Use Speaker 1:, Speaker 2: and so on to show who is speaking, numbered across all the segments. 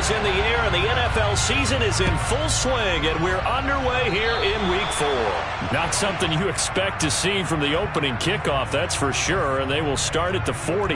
Speaker 1: is in the air, and the NFL season is in full swing, and we're underway here in Week 4.
Speaker 2: Not something you expect to see from the opening kickoff, that's for sure, and they will start at the 40.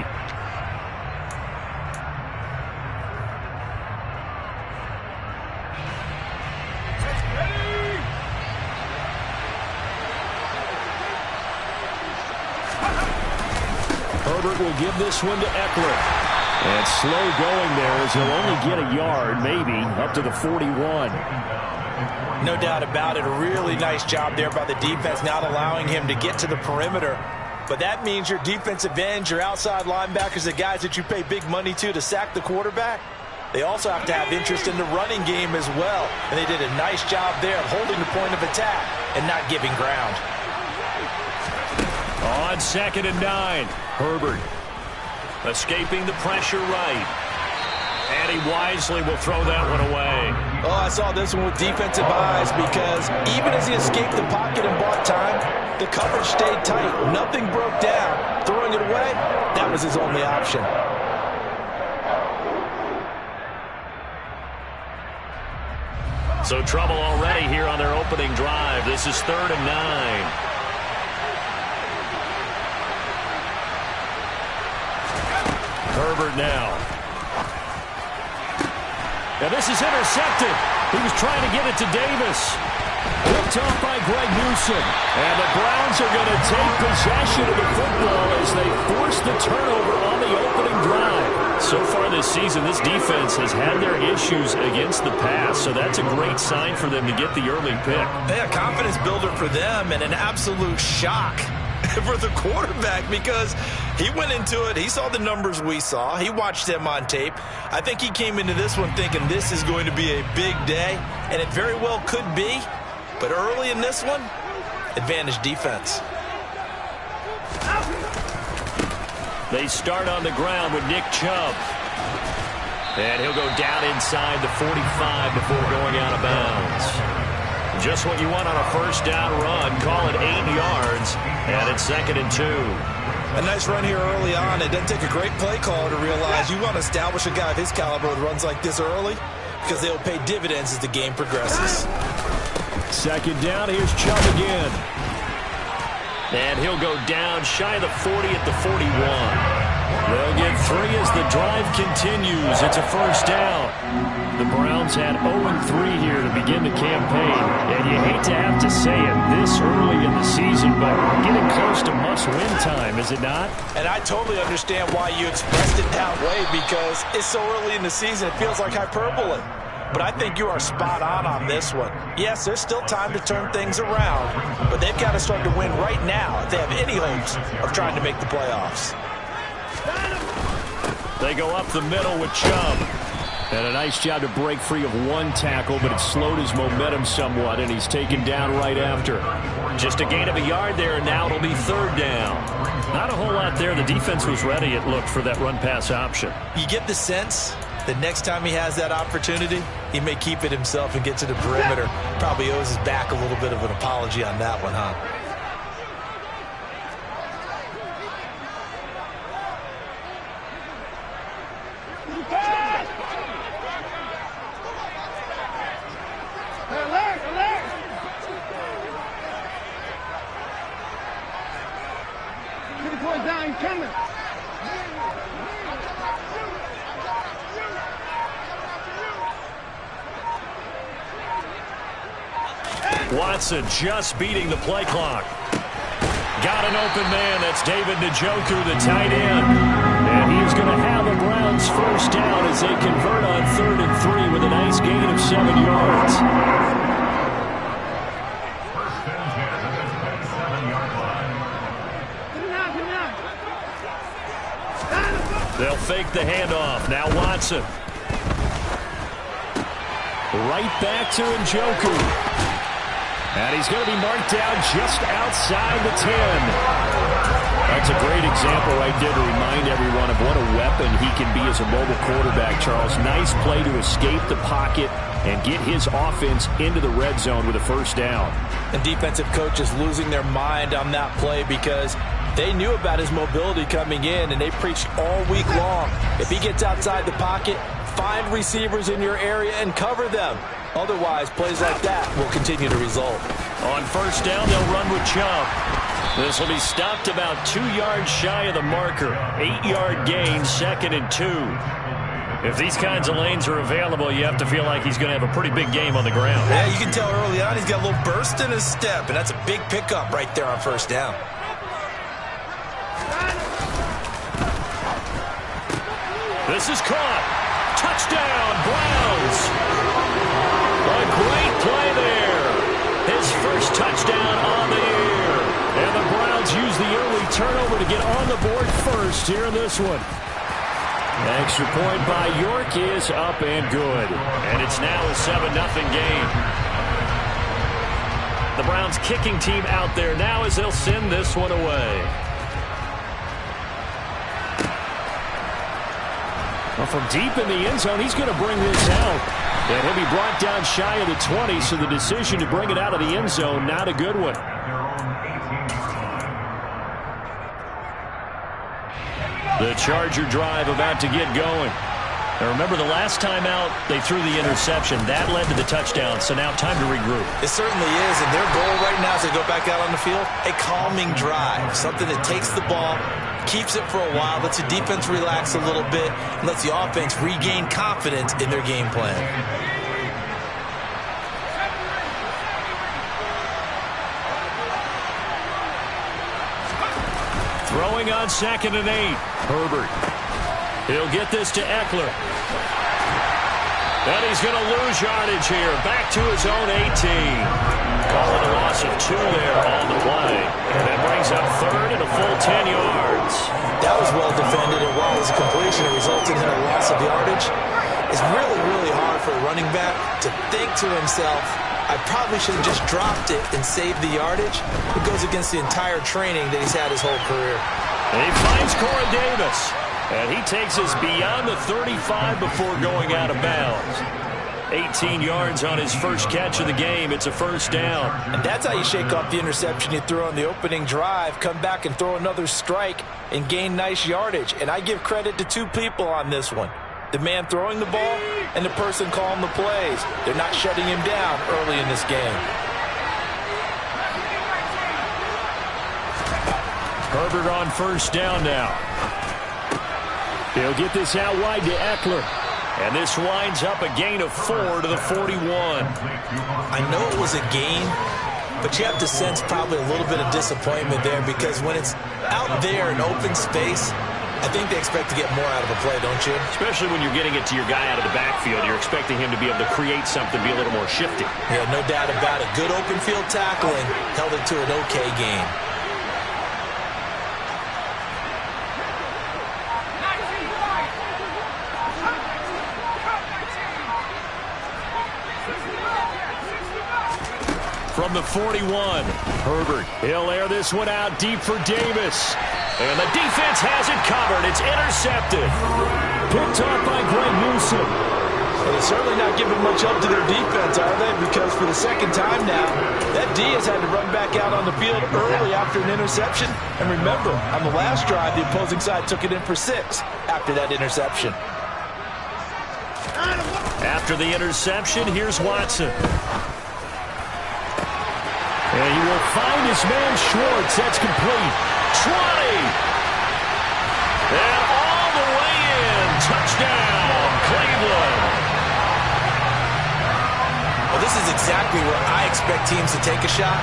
Speaker 1: Herbert will give this one to Eckler. And slow going there as he'll only get a yard, maybe, up to the 41.
Speaker 3: No doubt about it. A really nice job there by the defense, not allowing him to get to the perimeter. But that means your defensive ends, your outside linebackers, the guys that you pay big money to sack the quarterback, they also have to have interest in the running game as well. And they did a nice job there of holding the point of attack and not giving ground.
Speaker 1: On 2nd and 9, Herbert escaping the pressure right. And he wisely will throw that one away.
Speaker 3: Oh, I saw this one with defensive eyes because even as he escaped the pocket and bought time, the coverage stayed tight. Nothing broke down. Throwing it away, that was his only option.
Speaker 1: So trouble already here on their opening drive. This is 3rd and 9. Herbert now. Now this is intercepted. He was trying to get it to Davis. Picked off by Greg Newsome. And the Browns are going to take possession of the football as they force the turnover on the opening drive. So far this season, this defense has had their issues against the pass, so that's a great sign for them to get the early pick.
Speaker 3: Yeah, confidence builder for them and an absolute shock for the quarterback because he went into it. He saw the numbers we saw. He watched them on tape. I think he came into this one thinking this is going to be a big day, and it very well could be. But early in this one, advantage defense.
Speaker 1: They start on the ground with Nick Chubb. And he'll go down inside the 45 before going out of bounds. Just what you want on a first down run. Call it 8 yards. And it's 2nd and 2.
Speaker 3: A nice run here early on. It doesn't take a great play caller to realize you want to establish a guy of his caliber with runs like this early because they'll pay dividends as the game progresses.
Speaker 1: 2nd down. Here's Chubb again. And he'll go down shy of the 40 at the 41. They'll get 3 as the drive continues. It's a first down. The Browns had 0-3 here to begin the campaign. And you hate to have to say it this early in the season, but getting close to must-win time, is it not?
Speaker 3: And I totally understand why you expressed it that way because it's so early in the season, it feels like hyperbole. But I think you are spot on this one. Yes, there's still time to turn things around, but they've got to start to win right now if they have any hopes of trying to make the playoffs.
Speaker 1: They go up the middle with Chubb. And a nice job to break free of one tackle, but it slowed his momentum somewhat, and he's taken down right after. Just a gain of a yard there, and now it'll be 3rd down. Not a whole lot there. The defense was ready, it looked, for that run-pass option.
Speaker 3: You get the sense that next time he has that opportunity, he may keep it himself and get to the perimeter. Probably owes his back a little bit of an apology on that one, huh?
Speaker 1: Watson just beating the play clock. Got an open man. That's David Njoku, the tight end. And he's going to have the Browns first down as they convert on 3rd and 3 with a nice gain of 7 yards. They'll fake the handoff. Now Watson. Right back to Njoku. And he's going to be marked down just outside the 10. That's a great example right there to remind everyone of what a weapon he can be as a mobile quarterback, Charles. Nice play to escape the pocket and get his offense into the red zone with a first down.
Speaker 3: And defensive coaches losing their mind on that play because they knew about his mobility coming in, and they preached all week long. If he gets outside the pocket, find receivers in your area and cover them. Otherwise, plays like that will continue to result.
Speaker 2: On first down, they'll run with Chubb. This will be stopped about 2 yards shy of the marker. 8-yard gain, 2nd and 2. If these kinds of lanes are available, you have to feel like he's going to have a pretty big game on the ground.
Speaker 3: Yeah, you can tell early on he's got a little burst in his step, and that's a big pickup right there on first down.
Speaker 2: This is caught. Touchdown, Browns. A great play there. His first touchdown on the year. And the Browns use the early turnover to get on the board first here in this one. Extra point by York is up and good. And it's now a 7-0 game. The Browns kicking team out there now as they'll send this one away. Well, from deep in the end zone, he's going to bring this out. And he'll be brought down shy of the 20, so the decision to bring it out of the end zone, not a good one. The Charger drive about to get going. Now remember, the last time out, they threw the interception. That led to the touchdown, so now time to regroup.
Speaker 3: It certainly is, and their goal right now as they go back out on the field, a calming drive, something that takes the ball, keeps it for a while, lets the defense relax a little bit, and lets the offense regain confidence in their game plan.
Speaker 2: Throwing on 2nd and 8. Herbert. He'll get this to Eckler. And he's going to lose yardage here. Back to his own 18. Calling a loss of 2 there on the play. And that brings up 3rd and a full 10 yards.
Speaker 3: That was well defended, and while it was a completion, it resulted in a loss of yardage. It's really, really hard for a running back to think to himself, I probably should have just dropped it and saved the yardage. It goes against the entire training that he's had his whole career.
Speaker 2: And he finds Corey Davis. And he takes us beyond the 35 before going out of bounds. 18 yards on his first catch of the game. It's a first down.
Speaker 3: And that's how you shake off the interception you threw on the opening drive, come back and throw another strike and gain nice yardage. And I give credit to 2 people on this one. The man throwing the ball and the person calling the plays. They're not shutting him down early in this game.
Speaker 2: Herbert on first down now. He'll get this out wide to Eckler. And this winds up a gain of 4 to the 41.
Speaker 3: I know it was a gain, but you have to sense probably a little bit of disappointment there, because when it's out there in open space, I think they expect to get more out of a play, don't you?
Speaker 2: Especially when you're getting it to your guy out of the backfield. You're expecting him to be able to create something, be a little more shifty.
Speaker 3: Yeah, no doubt about it. Good open field tackling held it to an okay game.
Speaker 2: From the 41, Herbert. He'll air this one out deep for Davis. And the defense has it covered. It's intercepted. Picked off by Greg Newsome.
Speaker 3: Well, they're certainly not giving much up to their defense, are they? Because for the second time now, that D has had to run back out on the field early after an interception. And remember, on the last drive, the opposing side took it in for 6 after that interception.
Speaker 2: After the interception, here's Watson. And he will find his man Schwartz. That's complete. 20. And all the way in. Touchdown, Cleveland.
Speaker 3: Well, this is exactly where I expect teams to take a shot.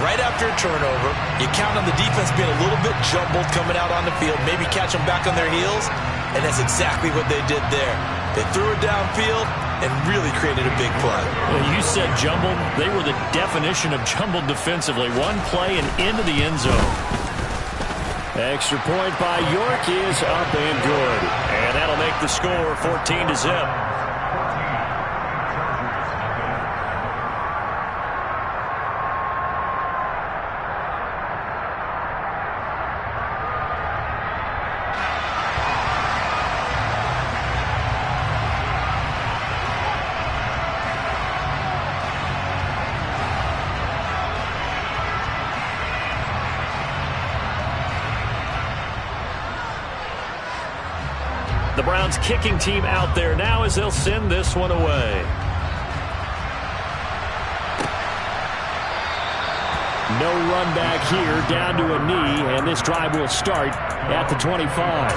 Speaker 3: Right after a turnover, you count on the defense being a little bit jumbled coming out on the field, maybe catch them back on their heels, and that's exactly what they did there. They threw it downfield and really created a big play.
Speaker 2: Well, you said jumbled. They were the definition of jumbled defensively. One play and into the end zone. Extra point by York is up and good. And that'll make the score 14-0.
Speaker 1: The Browns kicking team out there now as they'll send this one away. No run back here, down to a knee, and this drive will start at the 25.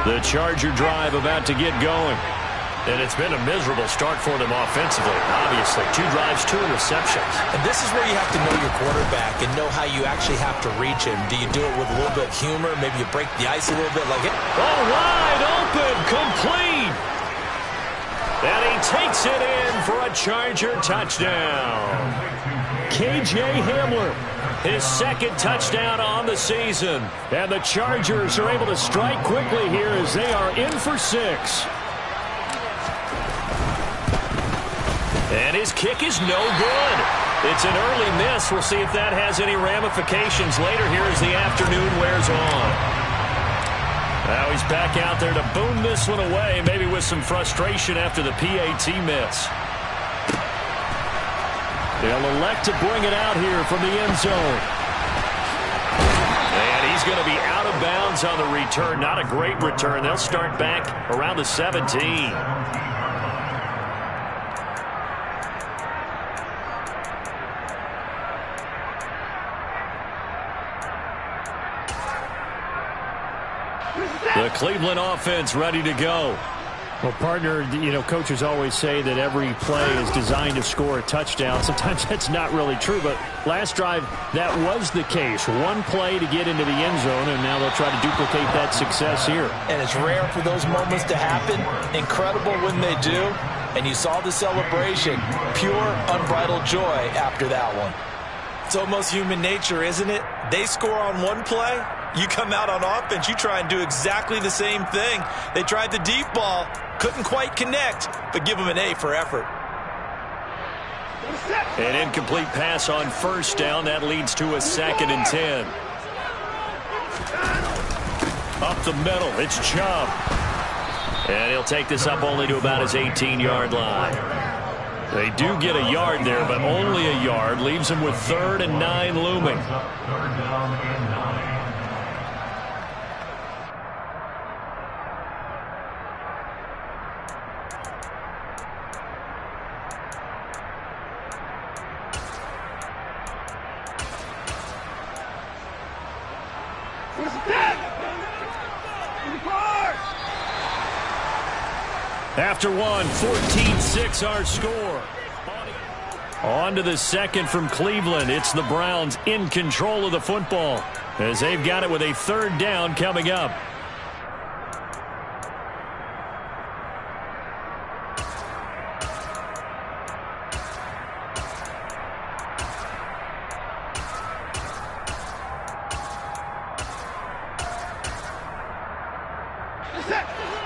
Speaker 1: The Charger drive about to get going. And it's been a miserable start for them offensively. Obviously, 2 drives, 2 interceptions.
Speaker 3: And this is where you have to know your quarterback and know how you actually have to reach him. Do you do it with a little bit of humor? Maybe you break the ice a little bit like it.
Speaker 1: Oh, wide open, complete. And he takes it in for a Charger touchdown. KJ Hamler, his second touchdown on the season. And the Chargers are able to strike quickly here as they are in for 6. And his kick is no good. It's an early miss. We'll see if that has any ramifications later here as the afternoon wears on. Now he's back out there to boom this one away, maybe with some frustration after the PAT miss. They'll elect to bring it out here from the end zone. And he's going to be out of bounds on the return. Not a great return. They'll start back around the 17. The Cleveland offense ready to go.
Speaker 2: Well, partner, coaches always say that every play is designed to score a touchdown. Sometimes that's not really true, but last drive, that was the case. One play to get into the end zone, and now they'll try to duplicate that success here.
Speaker 3: And it's rare for those moments to happen. Incredible when they do. And you saw the celebration. Pure, unbridled joy after that one. It's almost human nature, isn't it? They score on one play. You come out on offense, you try and do exactly the same thing. They tried the deep ball, couldn't quite connect, but give them an A for effort.
Speaker 1: An incomplete pass on first down. That leads to a 2nd and 10. Up the middle, it's Chubb. And he'll take this up only to about his 18-yard line. They do get a yard there, but only a yard. Leaves him with 3rd and 9 looming. After one, 14-6 our score. On to the second from Cleveland. It's the Browns in control of the football as they've got it with a 3rd down coming up.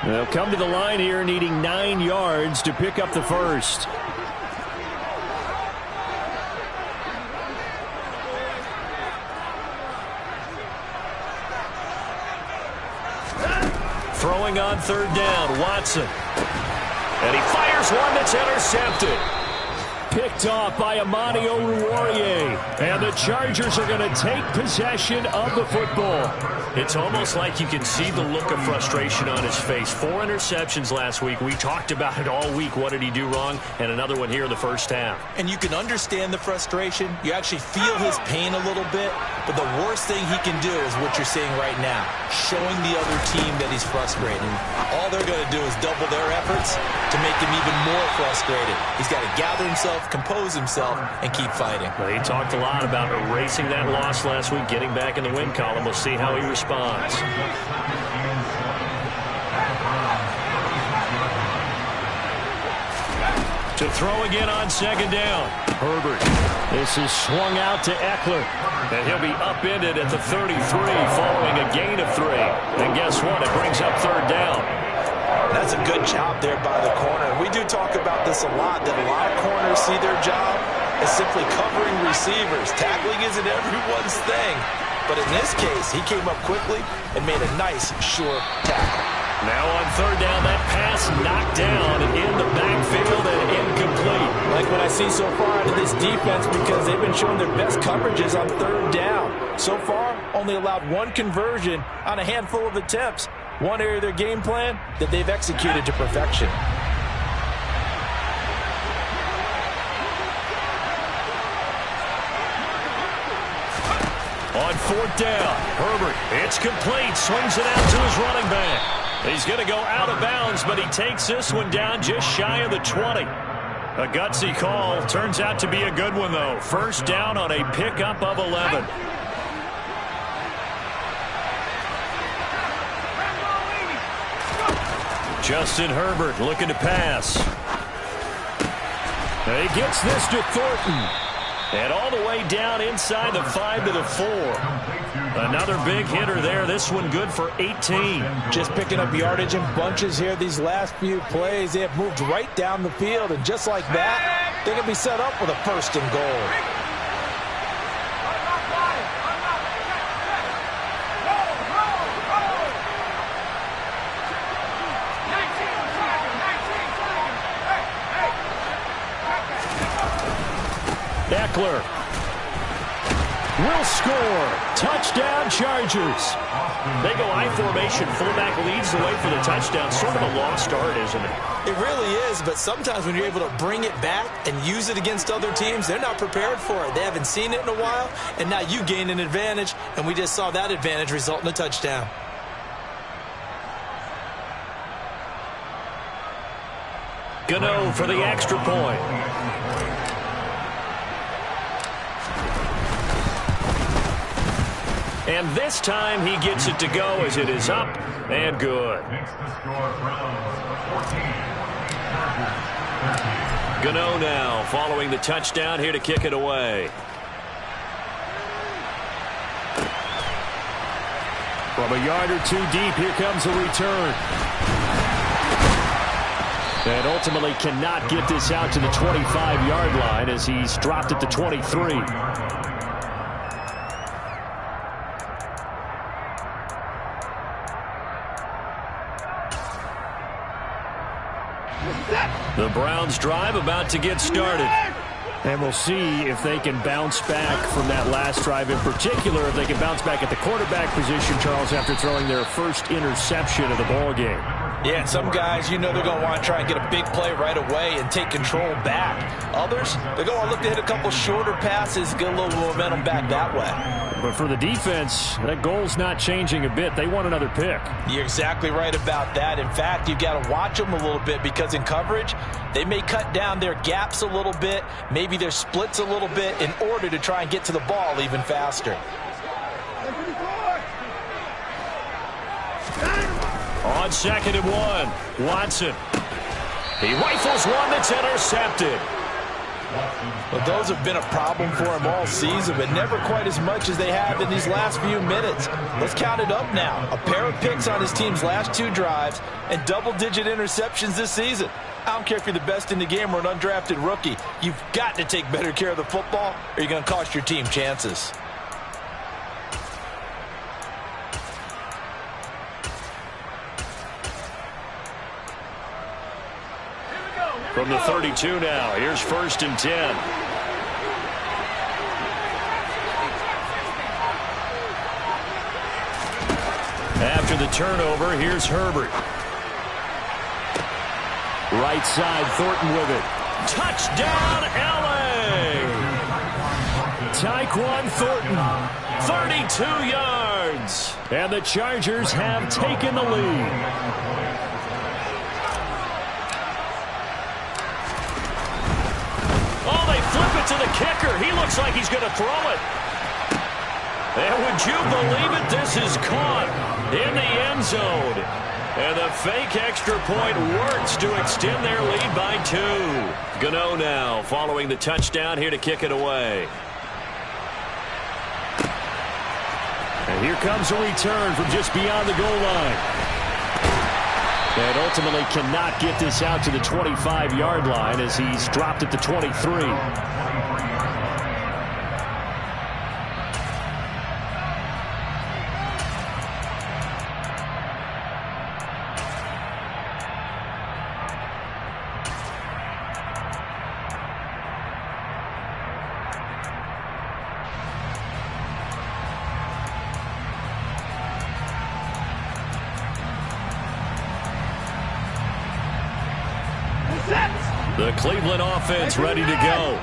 Speaker 1: They'll come to the line here needing 9 yards to pick up the first. Throwing on 3rd down, Watson. And he fires one that's intercepted. Picked off by Amani Oruwariye. And the Chargers are going to take possession of the football. It's almost like you can see the look of frustration on his face. 4 interceptions last week. We talked about it all week. What did he do wrong? And another one here in the first half.
Speaker 3: And you can understand the frustration. You actually feel his pain a little bit. But the worst thing he can do is what you're seeing right now, showing the other team that he's frustrated. All they're going to do is double their efforts to make him even more frustrated. He's got to gather himself, compose himself, and keep fighting.
Speaker 1: Well, he talked a lot about erasing that loss last week, getting back in the win column. We'll see how he responds. To throw again on 2nd down. Herbert. This is swung out to Eckler. And he'll be upended at the 33 following a gain of 3. And guess what? It brings up 3rd down.
Speaker 3: That's a good job there by the corner. We do talk about this a lot, that a lot of corners see their job as simply covering receivers. Tackling isn't everyone's thing. But in this case, he came up quickly and made a nice, sure tackle.
Speaker 1: Now on third down, that pass knocked down in the backfield and incomplete.
Speaker 3: Like what I see so far out of this defense, because they've been showing their best coverages on third down. So far, only allowed one conversion on a handful of attempts. One area of their game plan that they've executed to perfection.
Speaker 1: On fourth down, Herbert, it's complete, swings it out to his running back. He's going to go out of bounds, but he takes this one down just shy of the 20. A gutsy call, turns out to be a good one, though. First down on a pickup of 11. Justin Herbert looking to pass. He gets this to Thornton. And all the way down inside the 5 to the 4. Another big hitter there. This one good for 18.
Speaker 3: Just picking up yardage in bunches here these last few plays. They have moved right down the field. And just like that, they're going to be set up with a first and goal.
Speaker 1: Eckler will score. Touchdown, Chargers. They go I formation. Fullback leads the way for the touchdown. Sort of a lost art, isn't it?
Speaker 3: It really is, but sometimes when you're able to bring it back and use it against other teams, they're not prepared for it. They haven't seen it in a while, and now you gain an advantage, and we just saw that advantage result in a touchdown.
Speaker 1: Gano for the extra point. And this time he gets it to go as it is up and good. Gano now following the touchdown here to kick it away. From a yard or two deep, here comes a return. And ultimately cannot get this out to the 25-yard line as he's dropped at the 23. The Browns drive about to get started. And we'll see if they can bounce back from that last drive in particular, if they can bounce back at the quarterback position, Charles, after throwing their first interception of the ball game.
Speaker 3: Yeah, and some guys, you know they're going to want to try and get a big play right away and take control back. Others, they're going to look to hit a couple shorter passes, get a little momentum back that way.
Speaker 1: But for the defense, that goal's not changing a bit. They want another pick.
Speaker 3: You're exactly right about that. In fact, you've got to watch them a little bit because in coverage, they may cut down their gaps a little bit, maybe their splits a little bit in order to try and get to the ball even faster.
Speaker 1: On 2nd and 1, Watson. He rifles one that's intercepted.
Speaker 3: Well, those have been a problem for him all season, but never quite as much as they have in these last few minutes. Let's count it up now. A pair of picks on his team's last 2 drives and double-digit interceptions this season. I don't care if you're the best in the game or an undrafted rookie. You've got to take better care of the football or you're going to cost your team chances.
Speaker 1: From the 32 now, here's 1st and 10. After the turnover, here's Herbert. Right side, Thornton with it. Touchdown, L.A. Tyquan Thornton, 32 yards. And the Chargers have taken the lead. Flip it to the kicker. He looks like he's going to throw it. And would you believe it? This is caught in the end zone. And the fake extra point works to extend their lead by 2. Gano now following the touchdown here to kick it away. And here comes a return from just beyond the goal line. And ultimately cannot get this out to the 25-yard line as he's dropped at the 23. The Cleveland offense ready to go.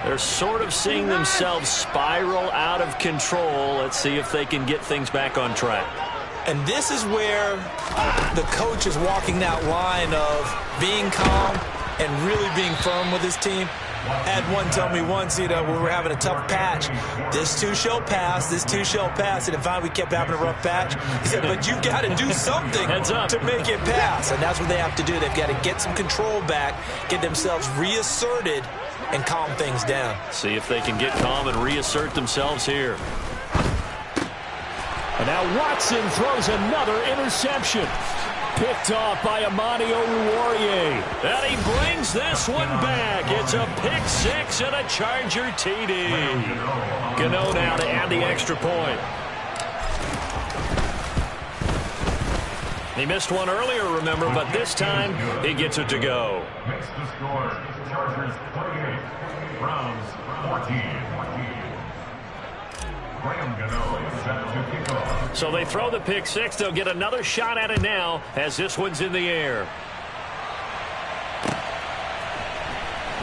Speaker 1: They're sort of seeing themselves spiral out of control. Let's see if they can get things back on track.
Speaker 3: And this is where the coach is walking that line of being calm and really being firm with his team. Had one tell me once, we were having a tough patch. This too shall pass, this too shall pass. And finally we kept having a rough patch. He said, but you've got to do something to make it pass. And that's what they have to do. They've got to get some control back, get themselves reasserted, and calm things down.
Speaker 1: See if they can get calm and reassert themselves here.
Speaker 2: And now Watson throws another interception. Picked off by Amani Oruwariye.
Speaker 1: And he brings this one back. It's a pick six and a Charger TD. Gano now to add the extra point. He missed one earlier, remember, but this time he gets it to go.
Speaker 4: Next to score, Chargers 28, Browns 14.
Speaker 1: So they throw the pick six. They'll get another shot at it now as this one's in the air.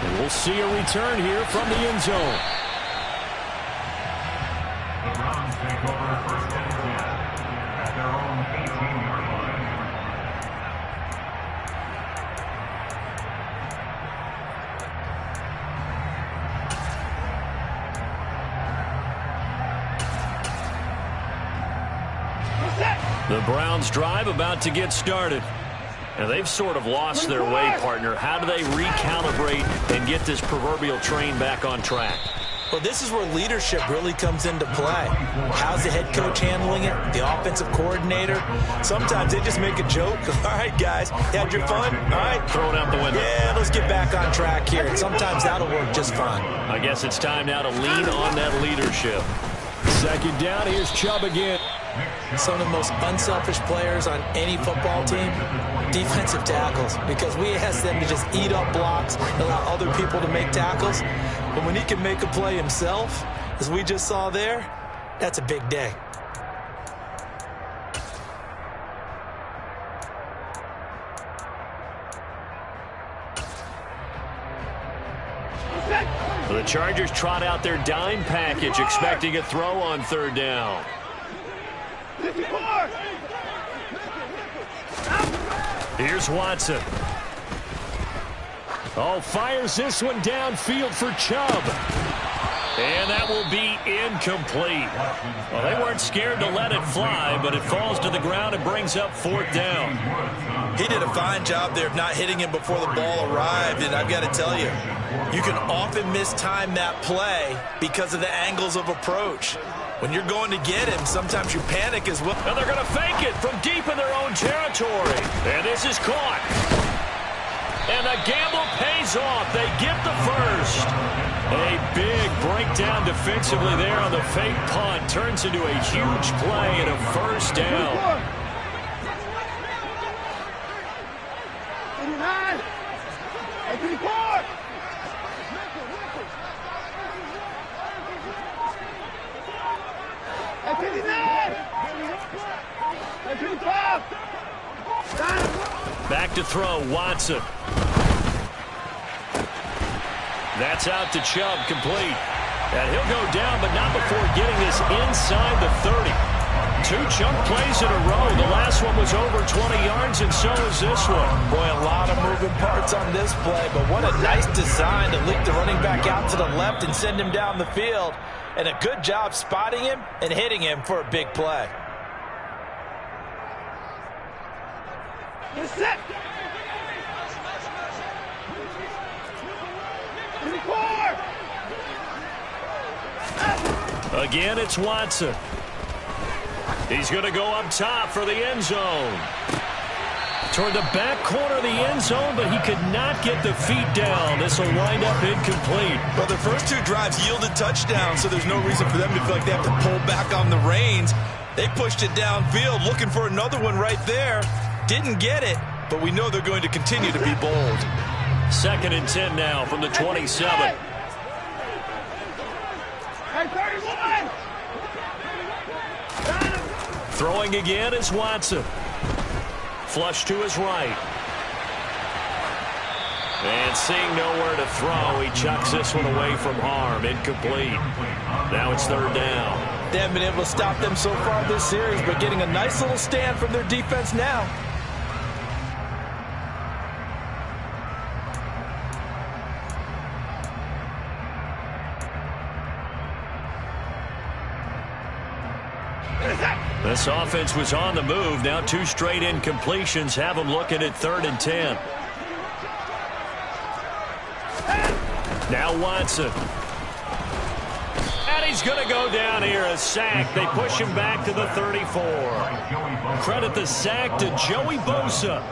Speaker 2: And we'll see a return here from the end zone.
Speaker 4: The Browns take over first and 10 at their own 18-yard line.
Speaker 1: The Browns drive about to get started. And they've sort of lost their way, partner. How do they recalibrate and get this proverbial train back on track?
Speaker 3: Well, this is where leadership really comes into play. How's the head coach handling it? The offensive coordinator? Sometimes they just make a joke. All right, guys, had your fun? All right.
Speaker 1: Throw it out the window.
Speaker 3: Yeah, let's get back on track here. And sometimes that'll work just fine.
Speaker 1: I guess it's time now to lean on that leadership.
Speaker 2: Second down, here's Chubb again.
Speaker 3: Some of the most unselfish players on any football team, defensive tackles, because we ask them to just eat up blocks, allow other people to make tackles. But when he can make a play himself, as we just saw there, that's a big day.
Speaker 1: The Chargers trot out their dime package, expecting a throw on third down. Here's Watson.
Speaker 2: Oh, fires this one downfield for Chubb.
Speaker 1: And that will be incomplete. Well, they weren't scared to let it fly, but it falls to the ground and brings up fourth down.
Speaker 3: He did a fine job there of not hitting him before the ball arrived, and I've got to tell you, you can often mistime that play because of the angles of approach. When you're going to get him, sometimes you panic as well.
Speaker 1: And they're going to fake it from deep in their own territory. And this is caught. And the gamble pays off. They get the first. A big breakdown defensively there on the fake punt. Turns into a huge play and a first down. Back to throw, Watson. That's out to Chubb, complete. And he'll go down, but not before getting this inside the 30. Two chunk plays in a row. The last one was over 20 yards, and so is this one.
Speaker 3: Boy, a lot of moving parts on this play, but what a nice design to leak the running back out to the left and send him down the field. And a good job spotting him and hitting him for a big play.
Speaker 1: Again, it's Watson. He's going to go up top for the end zone. Toward the back corner of the end zone, but he could not get the feet down. This will wind up incomplete.
Speaker 3: Well, the first two drives yielded touchdowns, so there's no reason for them to feel like they have to pull back on the reins. They pushed it downfield, looking for another one right there. Didn't get it, but we know they're going to continue to be bold.
Speaker 1: Second and 10 now from the 27. Throwing again is Watson. Flush to his right. And seeing nowhere to throw, he chucks this one away from harm. Incomplete. Now it's third down.
Speaker 3: They haven't been able to stop them so far this series, but getting a nice little stand from their defense now.
Speaker 1: This offense was on the move. Now 2 straight incompletions have them looking at 3rd and 10. Now Watson. And he's going to go down here. A sack. They push him back to the 34. Credit the sack to Joey Bosa.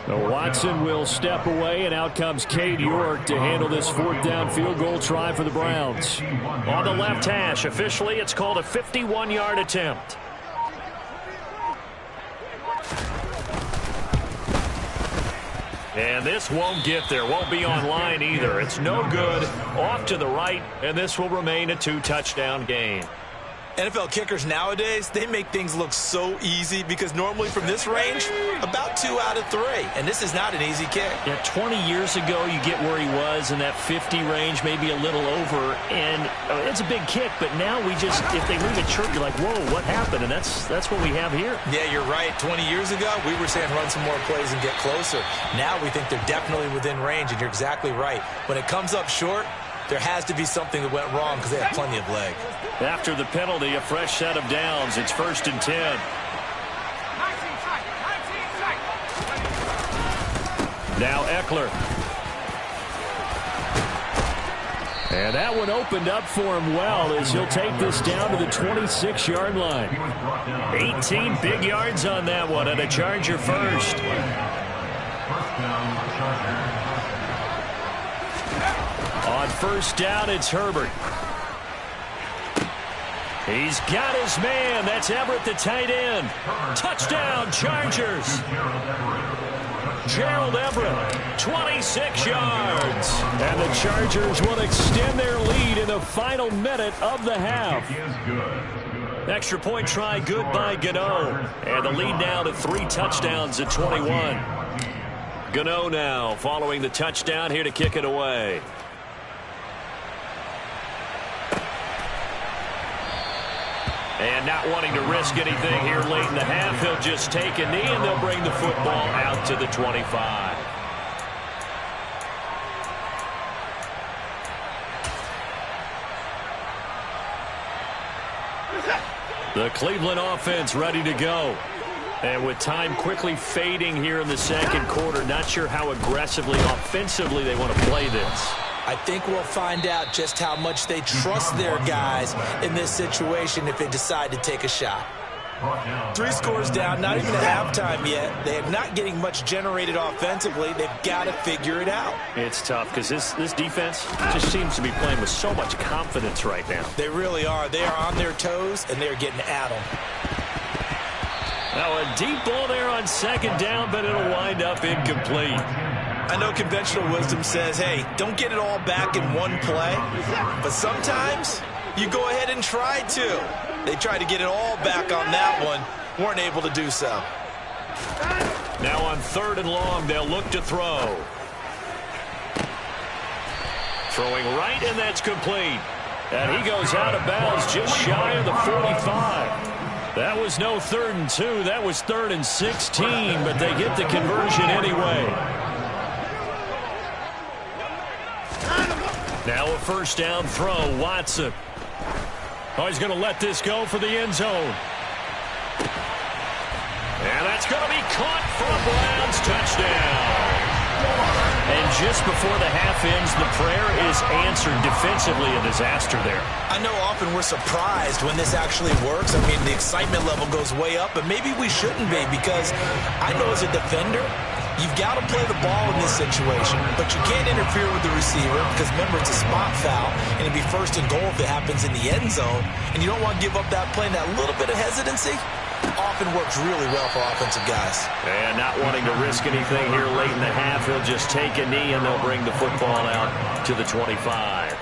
Speaker 1: Now Watson will step away, and out comes Cade York to handle this 4th down field goal try for the Browns. On the left hash, officially it's called a 51-yard attempt. And this won't get there. Won't be on line either. It's no good. Off to the right, and this will remain a 2-touchdown game.
Speaker 3: NFL kickers nowadays, they make things look so easy because normally from this range, about 2 out of 3. And this is not an easy kick.
Speaker 1: Yeah, 20 years ago, you get where he was in that 50 range, maybe a little over. And it's a big kick, but now we just, if they leave it short, you're like, whoa, what happened? And that's what we have here.
Speaker 3: Yeah, you're right. 20 years ago, we were saying run some more plays and get closer. Now we think they're definitely within range, and you're exactly right. When it comes up short, there has to be something that went wrong because they have plenty of leg.
Speaker 1: After the penalty, a fresh set of downs. It's 1st and 10. Now Eckler. And that one opened up for him well as he'll take this down to the 26-yard line. 18 big yards on that one, and a Charger first. On 1st down, it's Herbert. He's got his man. That's Everett, the tight end. Touchdown, Chargers. Gerald Everett, 26 yards. And the Chargers will extend their lead in the final minute of the half. Extra point try good by Gano. And the lead now to 3 touchdowns at 21. Gano now following the touchdown here to kick it away. And not wanting to risk anything here late in the half, he'll just take a knee, and they'll bring the football out to the 25. The Cleveland offense ready to go. And with time quickly fading here in the 2nd quarter, not sure how aggressively, offensively they want to play this.
Speaker 3: I think we'll find out just how much they trust their guys in this situation if they decide to take a shot. 3 scores down, not even at halftime yet. They are not getting much generated offensively. They've got to figure it out.
Speaker 1: It's tough because this defense just seems to be playing with so much confidence right now.
Speaker 3: They really are. They are on their toes, and they're getting at them.
Speaker 1: Now a deep ball there on 2nd down, but it'll wind up incomplete.
Speaker 3: I know conventional wisdom says, hey, don't get it all back in one play. But sometimes you go ahead and try to. They tried to get it all back on that one. Weren't able to do so.
Speaker 1: Now on 3rd and long, they'll look to throw. Throwing right, and that's complete. And he goes out of bounds just shy of the 45. That was no 3rd and 2. That was 3rd and 16, but they get the conversion anyway. Now a 1st down throw, Watson. Oh, he's going to let this go for the end zone. And that's going to be caught for a Browns touchdown. And just before the half ends, the prayer is answered. Defensively, a disaster there.
Speaker 3: I know often we're surprised when this actually works. I mean, the excitement level goes way up, but maybe we shouldn't be because I know as a defender, you've got to play the ball in this situation, but you can't interfere with the receiver because, remember, it's a spot foul, and it'd be 1st and goal if it happens in the end zone, and you don't want to give up that play. And that little bit of hesitancy often works really well for offensive guys.
Speaker 1: And not wanting to risk anything here late in the half, he'll just take a knee, and they'll bring the football out to the 25.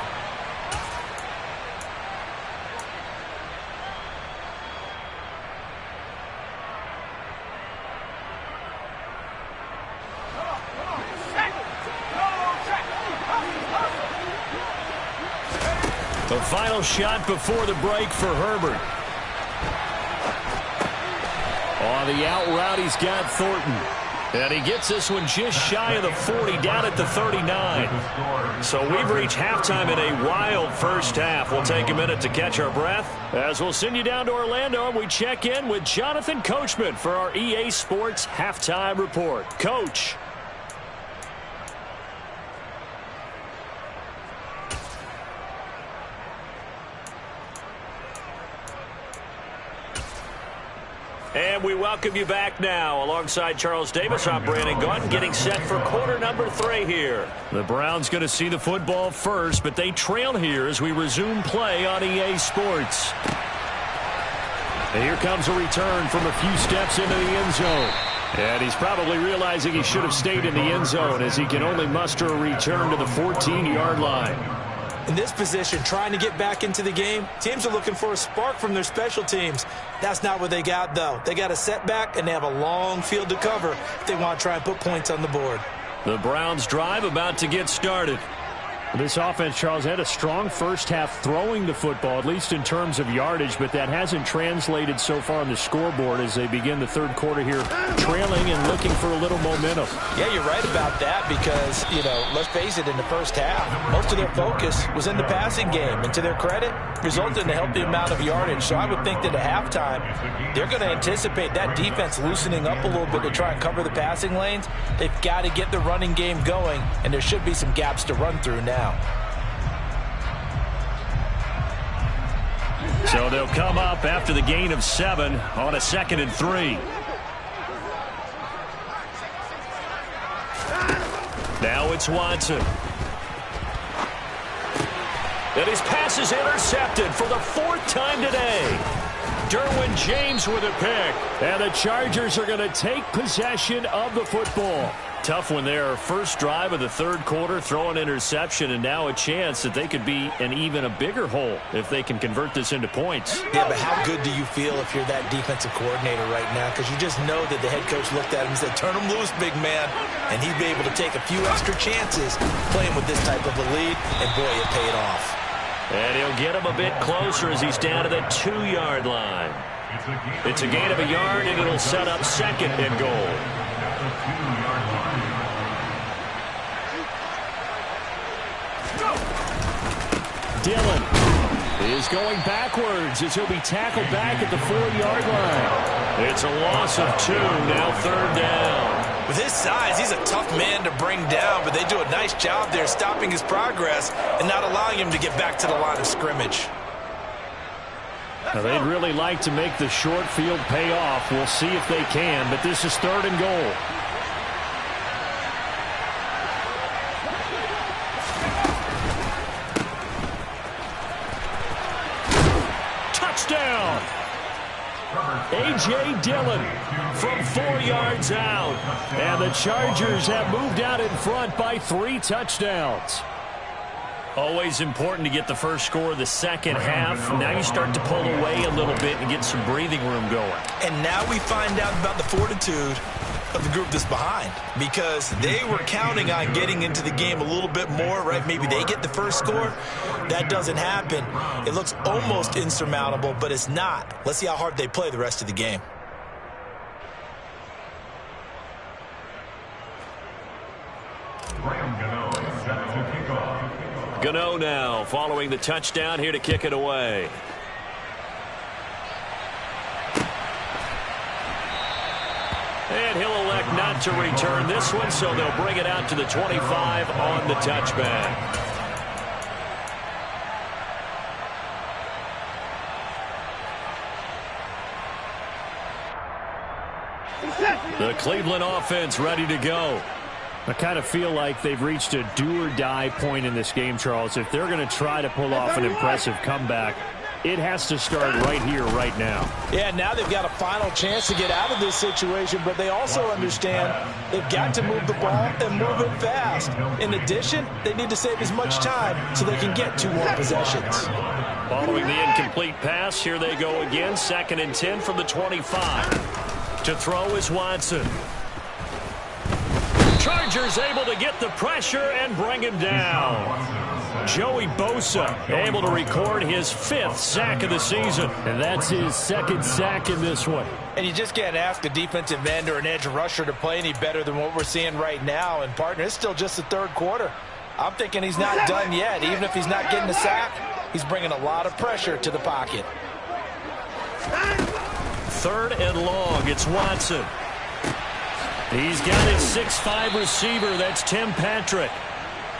Speaker 1: final shot before the break for Herbert. On the out route, he's got Thornton. And he gets this one just shy of the 40, down at the 39. So we've reached halftime in a wild first half. We'll take a minute to catch our breath as we'll send you down to Orlando and we check in with Jonathan Coachman for our EA Sports Halftime Report. Coach. And we welcome you back now. Alongside Charles Davis, I'm Brandon Gaudin, getting set for quarter number 3 here. The Browns going to see the football first, but they trail here as we resume play on EA Sports. And here comes a return from a few steps into the end zone. And he's probably realizing he should have stayed in the end zone as he can only muster a return to the 14-yard line.
Speaker 3: In this position, trying to get back into the game, teams are looking for a spark from their special teams. That's not what they got, though. They got a setback, and they have a long field to cover if they want to try and put points on the board.
Speaker 1: The Browns drive about to get started.
Speaker 2: This offense, Charles, had a strong first half throwing the football, at least in terms of yardage, but that hasn't translated so far on the scoreboard as they begin the third quarter here, trailing and looking for a little momentum.
Speaker 3: Yeah, you're right about that because, let's face it, in the first half, most of their focus was in the passing game. And to their credit, resulted in a healthy amount of yardage. So I would think that at halftime, they're going to anticipate that defense loosening up a little bit to try and cover the passing lanes. They've got to get the running game going, and there should be some gaps to run through now.
Speaker 1: So they'll come up after the gain of 7 on a 2nd and 3. Now it's Watson. And his pass is intercepted for the 4th time today. Derwin James with a pick. And the Chargers are going to take possession of the football. Tough one there. First drive of the third quarter, throw an interception, and now a chance that they could be in even a bigger hole if they can convert this into points.
Speaker 3: Yeah, but how good do you feel if you're that defensive coordinator right now? Because you just know that the head coach looked at him and said, turn him loose, big man. And he'd be able to take a few extra chances playing with this type of a lead, and boy, it paid off.
Speaker 1: And he'll get him a bit closer as he's down to the 2-yard line. It's a gain of a yard, and it'll set up 2nd and goal.
Speaker 2: Dillon is going backwards as he'll be tackled back at the 4-yard line.
Speaker 1: It's a loss of 2, now 3rd down.
Speaker 3: With his size, he's a tough man to bring down, but they do a nice job there stopping his progress and not allowing him to get back to the line of scrimmage.
Speaker 2: Now, they'd really like to make the short field pay off. We'll see if they can, but this is 3rd and goal. Touchdown! A.J. Dillon from 4 yards out. And the Chargers have moved out in front by 3 touchdowns.
Speaker 1: Always important to get the first score of the second half. Now you start to pull away a little bit and get some breathing room going.
Speaker 3: And now we find out about the fortitude of the group that's behind, because they were counting on getting into the game a little bit more, right? Maybe they get the first score. That doesn't happen. It looks almost insurmountable, but it's not. Let's see how hard they play the rest of the game.
Speaker 1: Gano now following the touchdown here to kick it away. And he'll elect not to return this one, so they'll bring it out to the 25 on the touchback. The Cleveland offense ready to go.
Speaker 2: I kind of feel like they've reached a do-or-die point in this game, Charles. If they're going to try to pull off an impressive comeback, it has to start right here, right now.
Speaker 3: Yeah, now they've got a final chance to get out of this situation, but they also understand they've got to move the ball and move it fast. In addition, they need to save as much time so they can get 2 more possessions.
Speaker 1: Following the incomplete pass, here they go again. 2nd and 10 from the 25. To throw is Watson. Chargers able to get the pressure and bring him down. Joey Bosa able to record his 5th sack of the season. And that's his 2nd sack in this one.
Speaker 3: And you just can't ask a defensive end or an edge rusher to play any better than what we're seeing right now. And, partner, it's still just the 3rd quarter. I'm thinking he's not done yet. Even if he's not getting a sack, he's bringing a lot of pressure to the pocket.
Speaker 1: 3rd and long. It's Watson. He's got his 6'5" receiver. That's Tim Patrick.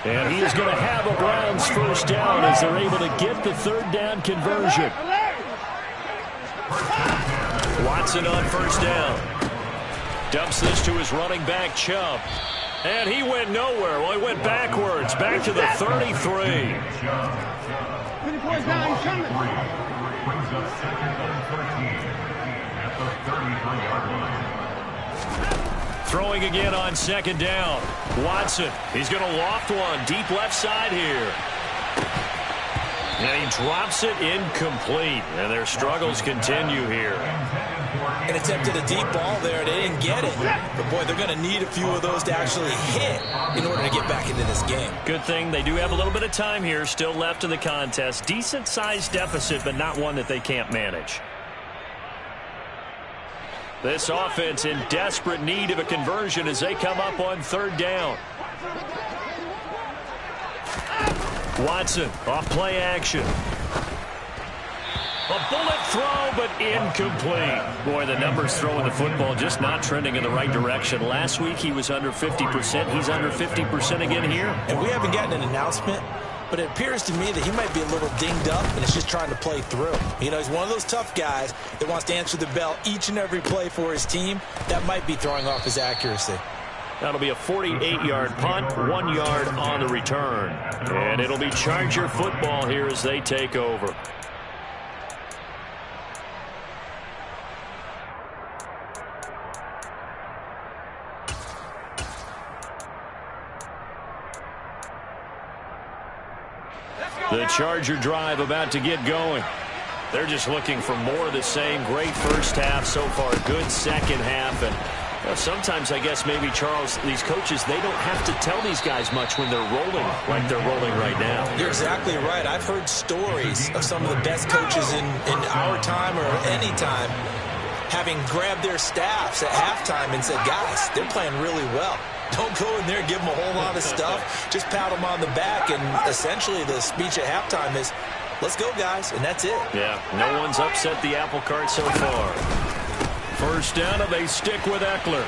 Speaker 1: And he is going to have a Browns 1st down as they're able to get the 3rd down conversion. Watson on 1st down. Dumps this to his running back, Chubb. And he went nowhere. Well, he went backwards. Back to the 33.
Speaker 4: Brings up 2nd and 13 at the 33-yard line.
Speaker 1: Throwing again on 2nd down. Watson, he's going to loft one deep left side here. And he drops it incomplete. And their struggles continue here.
Speaker 3: And attempted a deep ball there. They didn't get it. But, boy, they're going to need a few of those to actually hit in order to get back into this game.
Speaker 1: Good thing they do have a little bit of time here still left in the contest. Decent-sized deficit, but not one that they can't manage. This offense in desperate need of a conversion as they come up on 3rd down. Watson off play action. A bullet throw, but incomplete. Boy, the numbers throwing the football just not trending in the right direction. Last week he was under 50%. He's under 50% again here.
Speaker 3: And we haven't gotten an announcement, but it appears to me that he might be a little dinged up and is just trying to play through. You know, he's one of those tough guys that wants to answer the bell each and every play for his team. That might be throwing off his accuracy.
Speaker 1: That'll be a 48-yard punt, 1 yard on the return. And it'll be Charger football here as they take over. The Charger drive about to get going. They're just looking for more of the same. Great 1st half so far. Good 2nd half. And sometimes, I guess, maybe, Charles, these coaches, they don't have to tell these guys much when they're rolling like they're rolling right now.
Speaker 3: You're exactly right. I've heard stories of some of the best coaches in our time or any time having grabbed their staffs at halftime and said, guys, they're playing really well. Don't go in there and give them a whole lot of stuff. Just pat them on the back. And essentially the speech at halftime is, let's go, guys. And that's it.
Speaker 1: Yeah, no one's upset the apple cart so far. 1st down, and they stick with Eckler.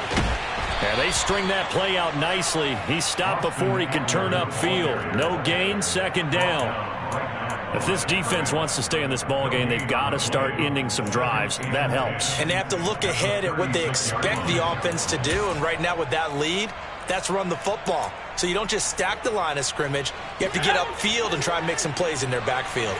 Speaker 1: And they string that play out nicely. He stopped before he could turn upfield. No gain, 2nd down. If this defense wants to stay in this ballgame, they've got to start ending some drives. That helps.
Speaker 3: And they have to look ahead at what they expect the offense to do. And right now with that lead, that's run the football. So you don't just stack the line of scrimmage. You have to get upfield and try and make some plays in their backfield.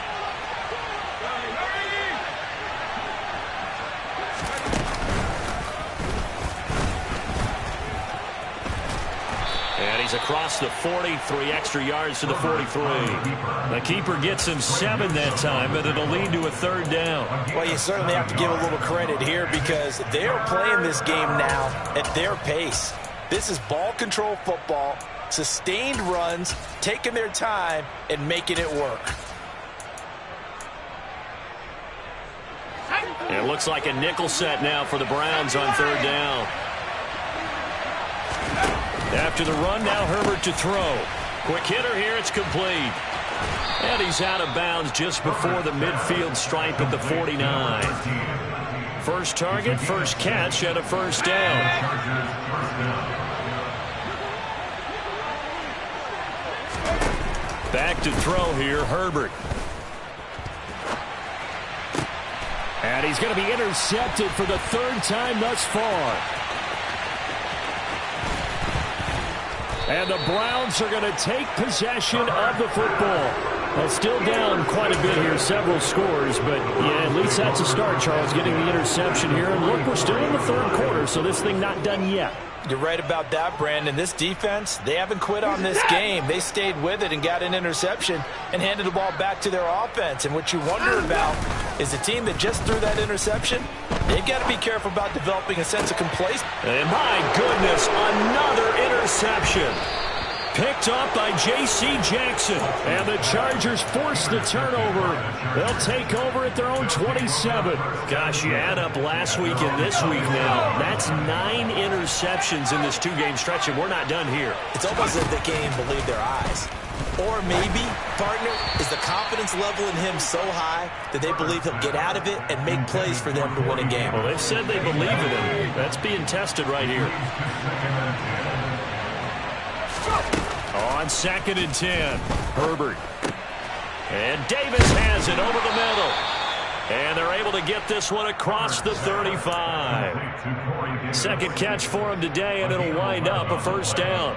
Speaker 1: And he's across the 40, 3 extra yards to the 43. The keeper gets him 7 that time, but it'll lead to a 3rd down.
Speaker 3: Well, you certainly have to give a little credit here because they're playing this game now at their pace. This is ball control football, sustained runs, taking their time, and making it work.
Speaker 1: It looks like a nickel set now for the Browns on 3rd down. After the run, now Herbert to throw. Quick hitter here, it's complete. And he's out of bounds just before the midfield stripe at the 49. First target, first catch, and a 1st down. Back to throw here, Herbert. And he's going to be intercepted for the 3rd time thus far. And the Browns are going to take possession of the football. Well, still down quite a bit here, several scores, but yeah, at least that's a start, Charles, getting the interception here. And look, we're still in the 3rd quarter, so this thing not done yet.
Speaker 3: You're right about that, Brandon. This defense, they haven't quit on this game. They stayed with it and got an interception and handed the ball back to their offense. And what you wonder about is the team that just threw that interception, they've got to be careful about developing a sense of complacency.
Speaker 1: And my goodness, another interception. Picked off by J.C. Jackson. And the Chargers force the turnover. They'll take over at their own 27. Gosh, you add up last week and this week now. That's 9 interceptions in this 2-game stretch, and we're not done here.
Speaker 3: It's almost as if they can't even believe their eyes. Or maybe, partner, is the confidence level in him so high that they believe he'll get out of it and make plays for them to win a game.
Speaker 1: Well, they've said they believe in him. That's being tested right here. On 2nd and 10, Herbert. And Davis has it over the middle. And they're able to get this one across the 35. Second catch for him today, and it'll wind up a first down.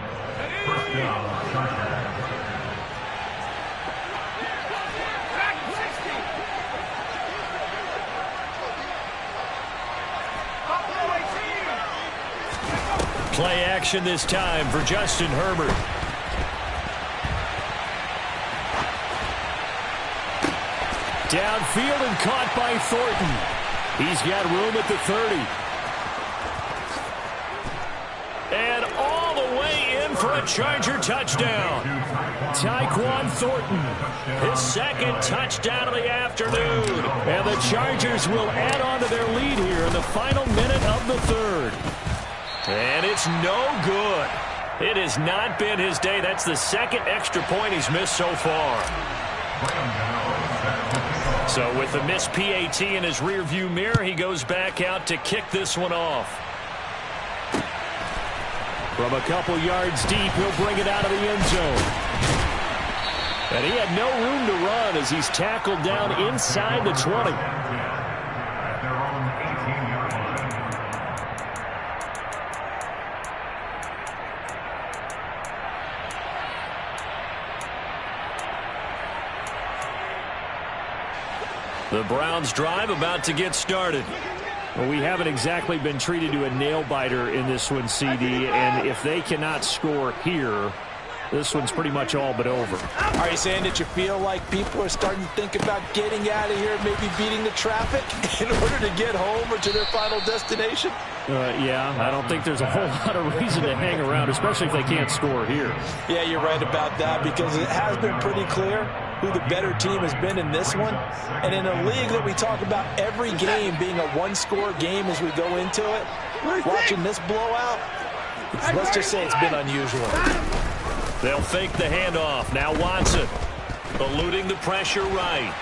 Speaker 1: Play action this time for Justin Herbert. Downfield and caught by Thornton. He's got room at the 30. And all the way in for a Charger touchdown. Tyquan Thornton, his 2nd touchdown of the afternoon. And the Chargers will add on to their lead here in the final minute of the 3rd. And it's no good. It has not been his day. That's the 2nd extra point he's missed so far. So with the missed PAT in his rearview mirror, he goes back out to kick this one off. From a couple yards deep, he'll bring it out of the end zone. And he had no room to run as he's tackled down inside the 20.
Speaker 4: At their own 18-yard line.
Speaker 1: The Browns drive about to get started. Well, we haven't exactly been treated to a nail-biter in this one, CD, and if they cannot score here, this one's pretty much all but over.
Speaker 3: Are you saying that you feel like people are starting to think about getting out of here, maybe beating the traffic in order to get home or to their final destination?
Speaker 1: Yeah, I don't think there's a whole lot of reason to hang around, especially if they can't score here.
Speaker 3: Yeah, you're right about that, because it has been pretty clear who the better team has been in this one. And in a league that we talk about every game being a one-score game as we go into it, watching this blowout, let's just say it's been unusual.
Speaker 1: They'll fake the handoff. Now Watson eluding the pressure right.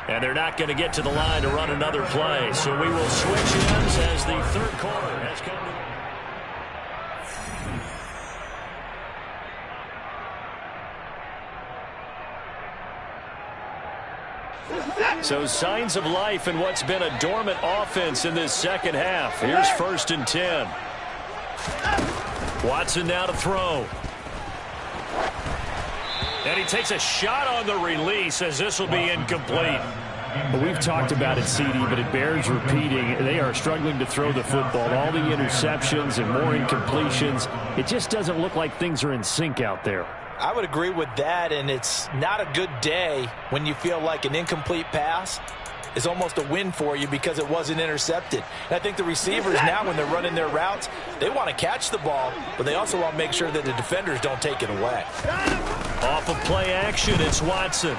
Speaker 1: And they're not going to get to the line to run another play. So we will switch ends as the 3rd quarter has come to. So signs of life in what's been a dormant offense in this 2nd half. Here's 1st and 10. Watson now to throw. And he takes a shot on the release as this will be incomplete. Well, we've talked about it, CD, but it bears repeating. They are struggling to throw the football. All the interceptions and more incompletions. It just doesn't look like things are in sync out there.
Speaker 3: I would agree with that, and it's not a good day when you feel like an incomplete pass is almost a win for you because it wasn't intercepted. And I think the receivers now, when they're running their routes, they want to catch the ball, but they also want to make sure that the defenders don't take it away.
Speaker 1: Off of play action, it's Watson.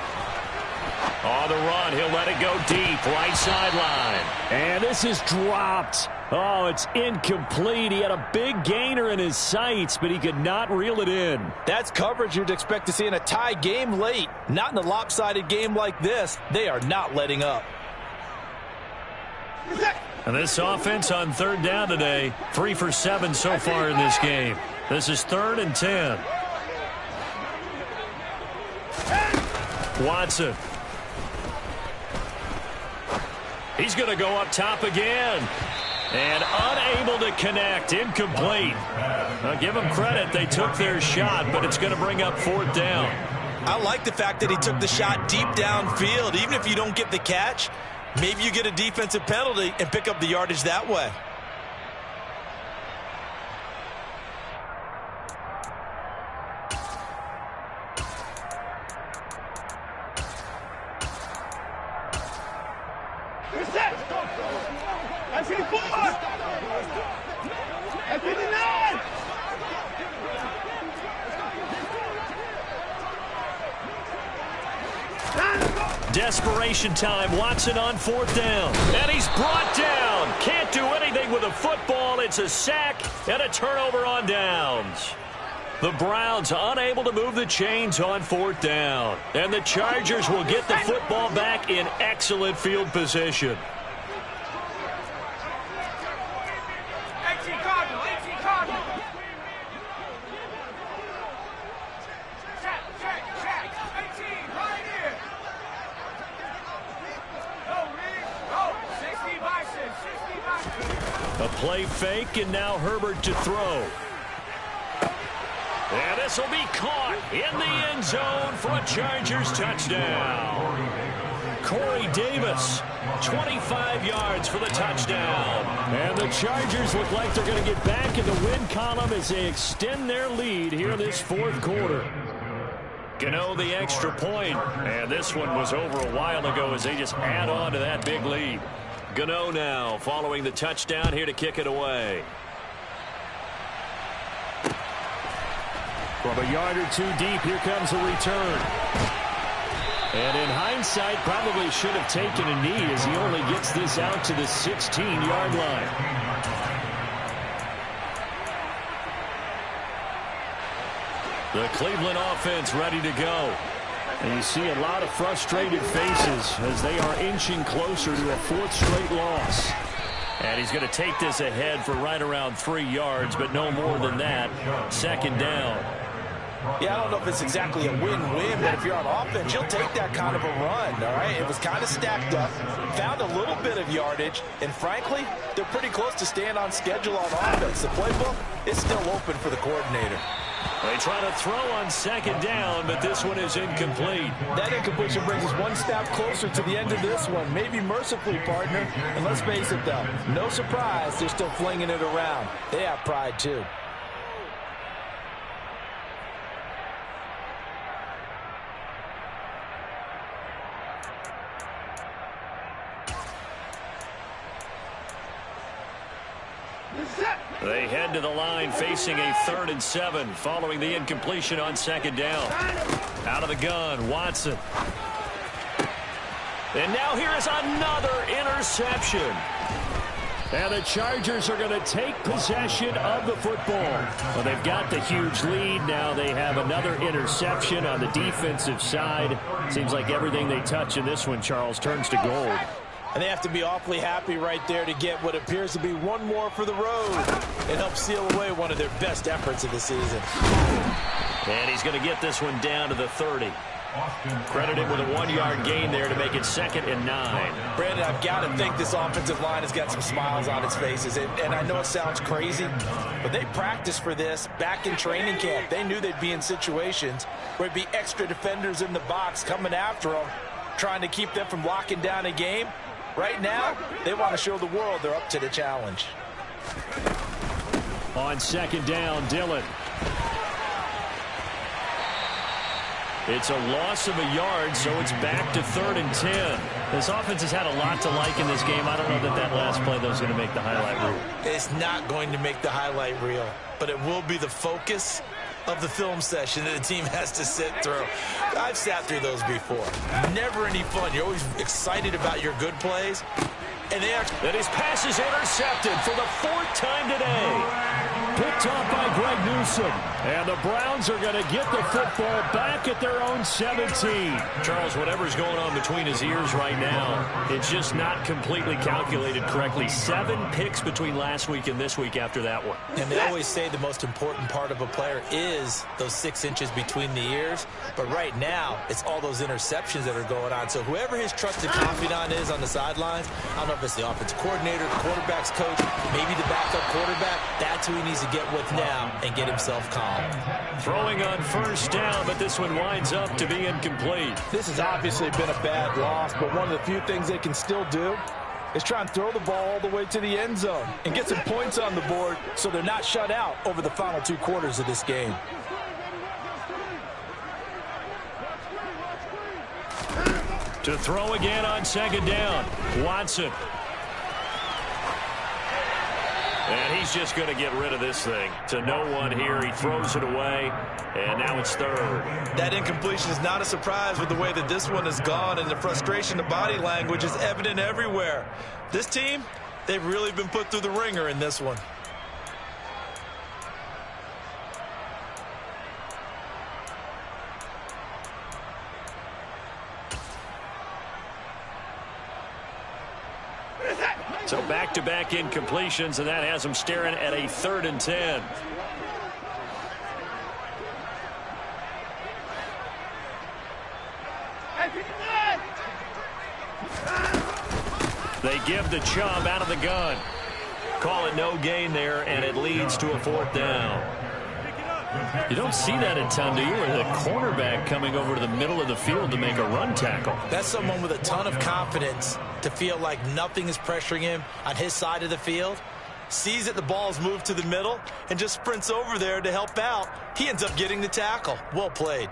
Speaker 1: On the run, he'll let it go deep, right sideline. And this is dropped. Oh, it's incomplete. He had a big gainer in his sights, but he could not reel it in.
Speaker 3: That's coverage you'd expect to see in a tie game late. Not in a lopsided game like this. They are not letting up.
Speaker 1: And this offense on 3rd down today, 3 for 7 so far in this game. This is 3rd and 10. Watson. He's going to go up top again. And unable to connect. Incomplete. Now, give them credit. They took their shot, but it's going to bring up 4th down.
Speaker 3: I like the fact that he took the shot deep downfield. Even if you don't get the catch, maybe you get a defensive penalty and pick up the yardage that way.
Speaker 1: Desperation time. Watson on 4th down. And he's brought down. Can't do anything with a football. It's a sack and a turnover on downs. The Browns unable to move the chains on 4th down. And the Chargers will get the football back in excellent field position. A play fake, and now Herbert to throw. And this will be caught in the end zone for a Chargers touchdown. Corey Davis, 25 yards for the touchdown. And the Chargers look like they're going to get back in the win column as they extend their lead here in this 4th quarter. Gano the extra point, and this one was over a while ago as they just add on to that big lead. Gano now following the touchdown here to kick it away. From a yard or two deep, here comes a return. And in hindsight, probably should have taken a knee as he only gets this out to the 16-yard line. The Cleveland offense ready to go. And you see a lot of frustrated faces as they are inching closer to a 4th straight loss. And he's going to take this ahead for right around 3 yards, but no more than that. 2nd down.
Speaker 3: Yeah, I don't know if it's exactly a win-win, but if you're on offense, you'll take that kind of a run, all right? It was kind of stacked up, found a little bit of yardage, and frankly, they're pretty close to staying on schedule on offense. The playbook is still open for the coordinator.
Speaker 1: They try to throw on 2nd down, but this one is incomplete.
Speaker 3: That incompletion brings us one step closer to the end of this one. Maybe mercifully, partner. And let's face it, though, no surprise, they're still flinging it around. They have pride, too.
Speaker 1: They head to the line facing a 3rd and 7 following the incompletion on 2nd down. Out of the gun, Watson. And now here is another interception. And the Chargers are going to take possession of the football. Well, they've got the huge lead. Now they have another interception on the defensive side. Seems like everything they touch in this one, Charles, turns to gold.
Speaker 3: And they have to be awfully happy right there to get what appears to be one more for the road and help seal away one of their best efforts of the season.
Speaker 1: And he's going to get this one down to the 30. Credited with a 1-yard gain there to make it 2nd and 9.
Speaker 3: Brandon, I've got to think this offensive line has got some smiles on its faces. And I know it sounds crazy, but they practiced for this back in training camp. They knew they'd be in situations where it'd be extra defenders in the box coming after them, trying to keep them from locking down a game. Right now, they want to show the world they're up to the challenge.
Speaker 1: On 2nd down, Dillon. It's a loss of a yard, so it's back to 3rd and 10. This offense has had a lot to like in this game. I don't know that that last play, though, is going to make the highlight reel.
Speaker 3: It's not going to make the highlight reel, but it will be the focus of the film session that the team has to sit through. I've sat through those before. Never any fun. You're always excited about your good plays. And
Speaker 1: that his pass is intercepted for the 4th time today. Picked off by Greg Newsome. And the Browns are going to get the football back at their own 17. Charles, whatever's going on between his ears right now, it's just not completely calculated correctly. 7 picks between last week and this week after that one.
Speaker 3: And they always say the most important part of a player is those 6 inches between the ears. But right now, it's all those interceptions that are going on. So whoever his trusted confidant is on the sidelines, I don't know if it's the offensive coordinator, the quarterback's coach, maybe the backup quarterback, that's who he needs to get with now and get himself calm.
Speaker 1: Throwing on 1st down, but this one winds up to be incomplete.
Speaker 3: This has obviously been a bad loss, but one of the few things they can still do is try and throw the ball all the way to the end zone and get some points on the board so they're not shut out over the final 2 quarters of this game.
Speaker 1: To throw again on 2nd down, Watson. And he's just going to get rid of this thing. To no one here. He throws it away, and now it's third.
Speaker 3: That incompletion is not a surprise with the way that this one has gone, and the frustration, the body language is evident everywhere. This team, they've really been put through the ringer in this one.
Speaker 1: So back-to-back incompletions, and that has them staring at a 3rd and 10. They give the Chubb out of the gun. Call it no gain there, and it leads to a 4th down. You don't see that a ton, do you? Or the cornerback coming over to the middle of the field to make a run tackle.
Speaker 3: That's someone with a ton of confidence to feel like nothing is pressuring him on his side of the field. Sees that the ball's moved to the middle and just sprints over there to help out. He ends up getting the tackle. Well played.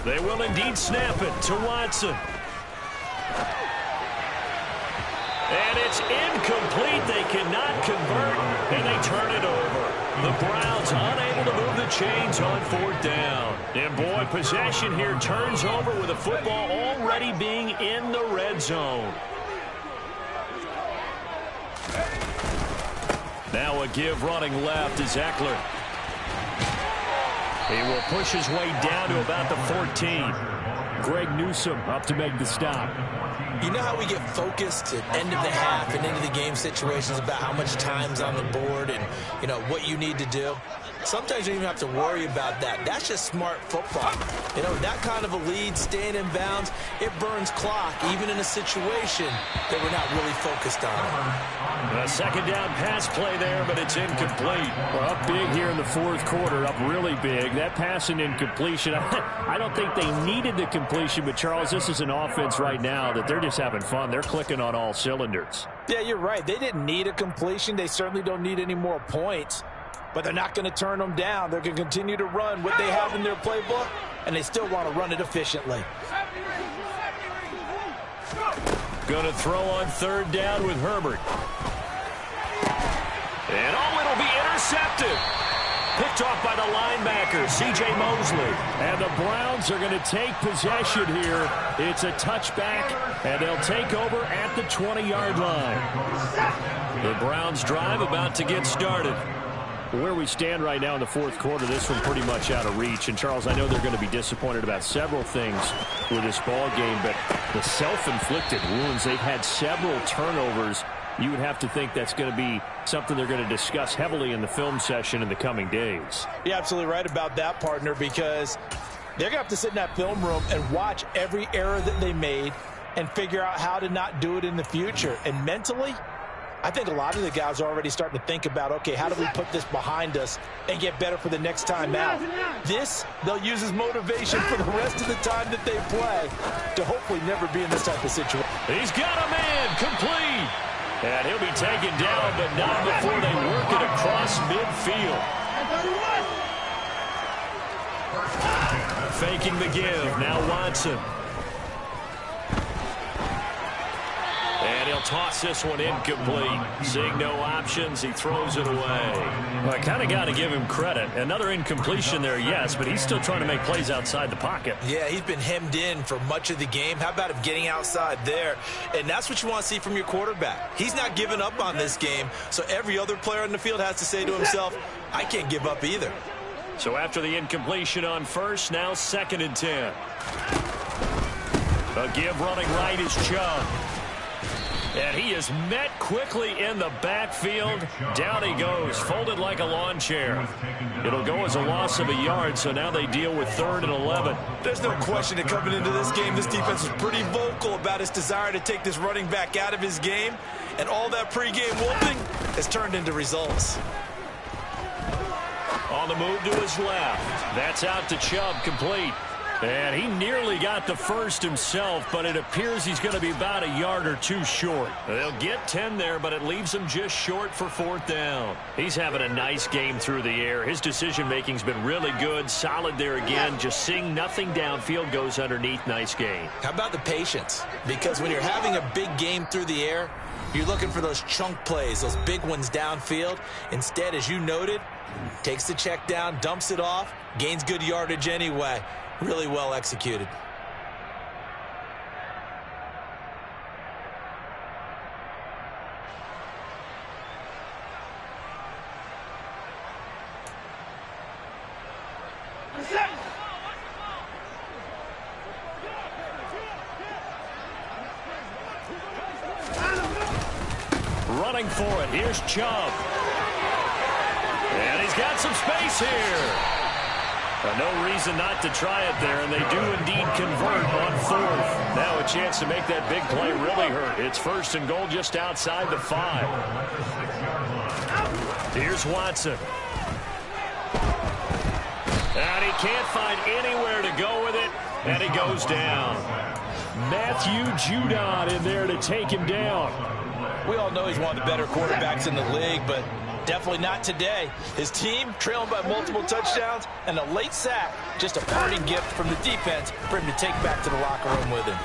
Speaker 1: They will indeed snap it to Watson. And it's incomplete. They cannot convert, and they turn it over. The Browns unable to move the chains on 4th down. And boy, possession here turns over with the football already being in the red zone. Now a give running left is Eckler. He will push his way down to about the 14. Greg Newsome up to make the stop.
Speaker 3: You know how we get focused at end of the half and into the game situations about how much time's on the board and, you know, what you need to do? Sometimes you don't even have to worry about that. That's just smart football. You know, that kind of a lead, staying in bounds, it burns clock, even in a situation that we're not really focused on.
Speaker 1: A 2nd down pass play there, but it's incomplete. Well, up big here in the 4th quarter, up really big. That pass and incompletion, I don't think they needed the completion, but Charles, this is an offense right now that they're just having fun. They're clicking on all cylinders.
Speaker 3: Yeah, you're right. They didn't need a completion. They certainly don't need any more points. But they're not going to turn them down. They're going to continue to run what they have in their playbook, and they still want to run it efficiently.
Speaker 1: Going to throw on 3rd down with Herbert. And it'll be intercepted. Picked off by the linebacker, C.J. Mosley. And the Browns are going to take possession here. It's a touchback, and they'll take over at the 20-yard line. The Browns drive about to get started. Where we stand right now in the 4th quarter, this one pretty much out of reach. And, Charles, I know they're going to be disappointed about several things with this ball game, but the self-inflicted wounds, they've had several turnovers. You would have to think that's going to be something they're going to discuss heavily in the film session in the coming days.
Speaker 3: You're absolutely right about that, partner, because they're going to have to sit in that film room and watch every error that they made and figure out how to not do it in the future. And mentally, I think a lot of the guys are already starting to think about, okay, how do we put this behind us and get better for the next time out? This, they'll use as motivation for the rest of the time that they play to hopefully never be in this type of situation.
Speaker 1: He's got a man complete. And he'll be taken down, but not before they work it across midfield. Faking the give. Now Watson. And he'll toss this one incomplete. Seeing no options, he throws it away. Well, I kind of got to give him credit. Another incompletion there, yes, but he's still trying to make plays outside the pocket.
Speaker 3: Yeah, he's been hemmed in for much of the game. How about him getting outside there? And that's what you want to see from your quarterback. He's not giving up on this game, so every other player on the field has to say to himself, I can't give up either.
Speaker 1: So after the incompletion on 1st, now 2nd and 10. A give running right is Chubb. And he is met quickly in the backfield. Down he goes, folded like a lawn chair. It'll go as a loss of a yard, so now they deal with 3rd and 11.
Speaker 3: There's no question that coming into this game, this defense is pretty vocal about its desire to take this running back out of his game. And all that pregame whooping has turned into results.
Speaker 1: On the move to his left. That's out to Chubb, complete. And he nearly got the first himself, but it appears he's going to be about a yard or two short. They'll get 10 there, but it leaves him just short for 4th down. He's having a nice game through the air. His decision-making's been really good, solid there again. Just seeing nothing downfield goes underneath. Nice game.
Speaker 3: How about the patience? Because when you're having a big game through the air, you're looking for those chunk plays, those big ones downfield. Instead, as you noted, takes the check down, dumps it off, gains good yardage anyway. Really well executed.
Speaker 1: Running for it. Here's Chubb. And he's got some space here. No reason not to try it there, and they do indeed convert on 4th. Now a chance to make that big play really hurt. It's 1st and goal just outside the 5. Here's Watson. And he can't find anywhere to go with it, and he goes down. Matthew Judon in there to take him down.
Speaker 3: We all know he's one of the better quarterbacks in the league, but definitely not today. His team trailing by multiple touchdowns and a late sack. Just a parting gift from the defense for him to take back to the locker room with him.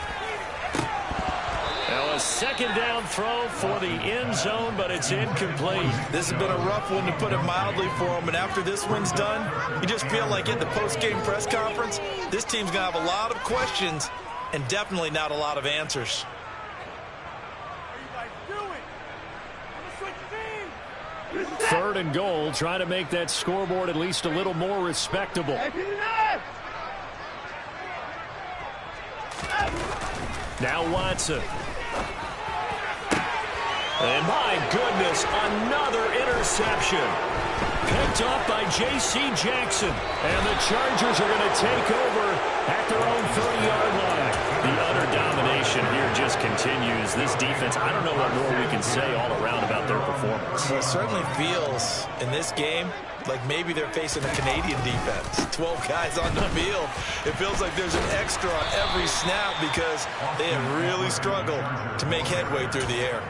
Speaker 1: Now a 2nd down throw for the end zone, but it's incomplete.
Speaker 3: This has been a rough one, to put it mildly, for him. And after this one's done, you just feel like in the post-game press conference, this team's going to have a lot of questions and definitely not a lot of answers.
Speaker 1: 3rd and goal, trying to make that scoreboard at least a little more respectable. Now Watson. And my goodness, another interception. Picked off by J.C. Jackson. And the Chargers are going to take over at their own 30-yard line. The utter domination here just continues. This defense, I don't know what more we can say all around about their performance.
Speaker 3: Well, it certainly feels in this game like maybe they're facing a Canadian defense. 12 guys on the field. It feels like there's an extra on every snap because they have really struggled to make headway through the air.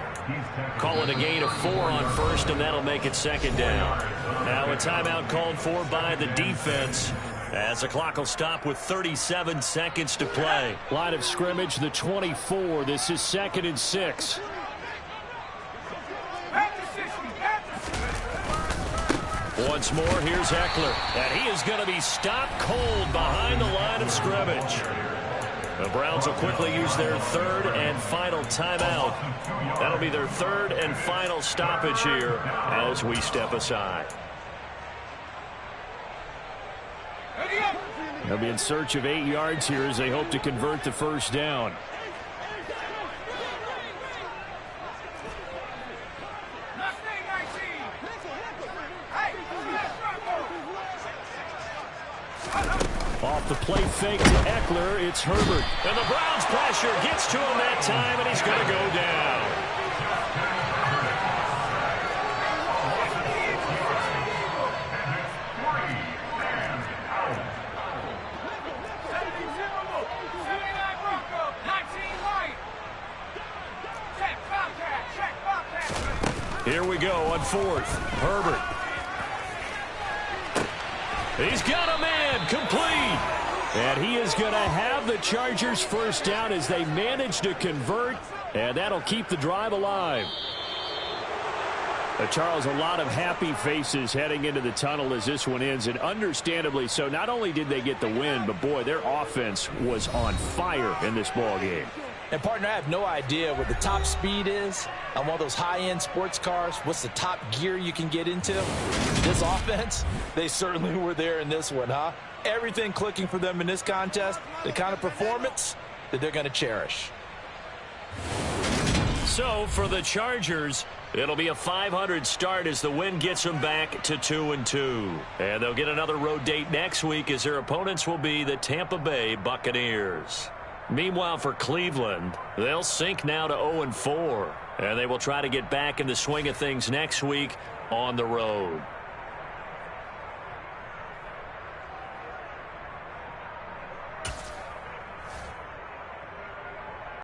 Speaker 1: Call it a gain of 4 on 1st, and that'll make it 2nd down. Now a timeout called for by the defense, as the clock will stop with 37 seconds to play. Line of scrimmage, the 24. This is 2nd and 6. Once more, here's Eckler. And he is going to be stopped cold behind the line of scrimmage. The Browns will quickly use their 3rd and final timeout. That'll be their 3rd and final stoppage here as we step aside. They'll be in search of 8 yards here as they hope to convert the 1st down. Off the play fake to Eckler, it's Herbert. And the Browns pressure gets to him that time, and he's going to go down. Here we go on 4th. Herbert. He's got a man complete. And he is going to have the Chargers 1st down as they manage to convert. And that'll keep the drive alive. Charles, a lot of happy faces heading into the tunnel as this one ends, and understandably so. Not only did they get the win, but boy, their offense was on fire in this ball game.
Speaker 3: And partner, I have no idea what the top speed is on one of those high-end sports cars. What's the top gear you can get into? This offense, they certainly were there in this one, huh? Everything clicking for them in this contest, the kind of performance that they're going to cherish.
Speaker 1: So for the Chargers, it'll be a .500 start as the win gets them back to 2-2. And they'll get another road date next week as their opponents will be the Tampa Bay Buccaneers. Meanwhile, for Cleveland, they'll sink now to 0-4. And they will try to get back in the swing of things next week on the road.